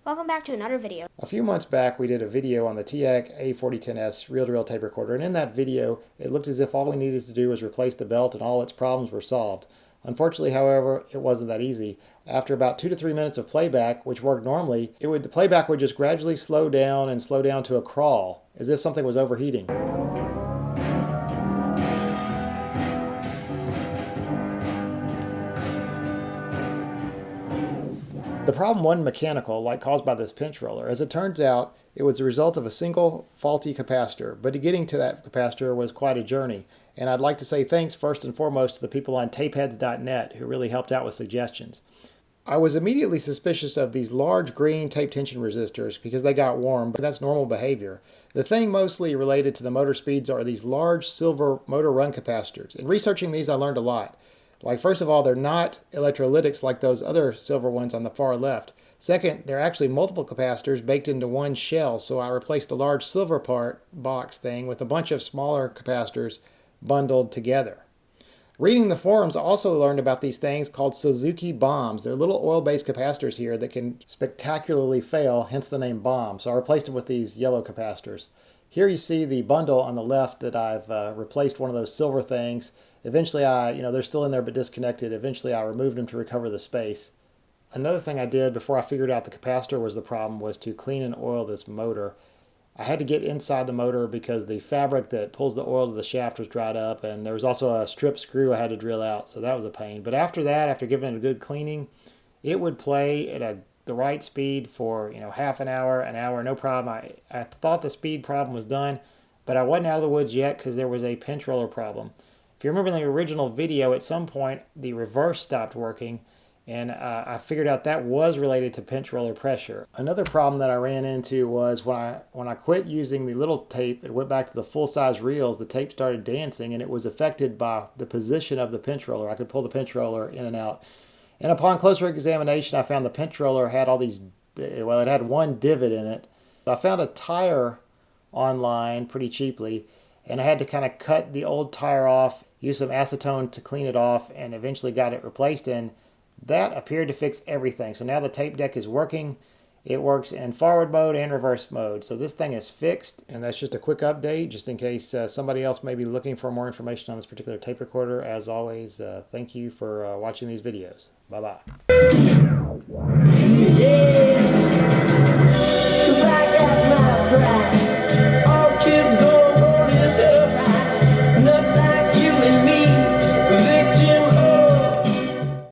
Welcome back to another video. A few months back we did a video on the Teac A-4010S reel-to-reel tape recorder, and in that video it looked as if all we needed to do was replace the belt and all its problems were solved. Unfortunately, however, it wasn't that easy. After about 2 to 3 minutes of playback, which worked normally, the playback would just gradually slow down to a crawl, as if something was overheating. The problem wasn't mechanical, like caused by this pinch roller. As it turns out, it was the result of a single faulty capacitor, but getting to that capacitor was quite a journey. And I'd like to say thanks first and foremost to the people on tapeheads.net who really helped out with suggestions. I was immediately suspicious of these large green tape tension resistors because they got warm, but that's normal behavior. The thing mostly related to the motor speeds are these large silver motor run capacitors. In researching these, I learned a lot. Like, first of all, they're not electrolytics like those other silver ones on the far left. Second, they're actually multiple capacitors baked into one shell, so I replaced the large silver part box thing with a bunch of smaller capacitors bundled together. Reading the forums, I also learned about these things called Suzuki bombs. They're little oil-based capacitors here that can spectacularly fail, hence the name bomb. So I replaced them with these yellow capacitors. Here you see the bundle on the left that I've replaced one of those silver things. Eventually they're still in there but disconnected. Eventually I removed them to recover the space. Another thing I did before I figured out the capacitor was the problem was to clean and oil this motor. I had to get inside the motor because the fabric that pulls the oil to the shaft was dried up, and there was also a strip screw I had to drill out, so that was a pain. But after that, after giving it a good cleaning, it would play at the right speed for half an hour, no problem. I thought the speed problem was done, but I wasn't out of the woods yet because there was a pinch roller problem. If you remember in the original video, at some point the reverse stopped working, and I figured out that was related to pinch roller pressure. Another problem that I ran into was when I quit using the little tape and went back to the full-size reels, the tape started dancing, and it was affected by the position of the pinch roller. I could pull the pinch roller in and out. And upon closer examination, I found the pinch roller had it had one divot in it. I found a tire online pretty cheaply, and I had to kind of cut the old tire off, use some acetone to clean it off, and eventually got it replaced, and that appeared to fix everything. So now the tape deck is working. It works in forward mode and reverse mode. So this thing is fixed, and that's just a quick update, just in case somebody else may be looking for more information on this particular tape recorder. As always, thank you for watching these videos. Bye-bye. Yeah.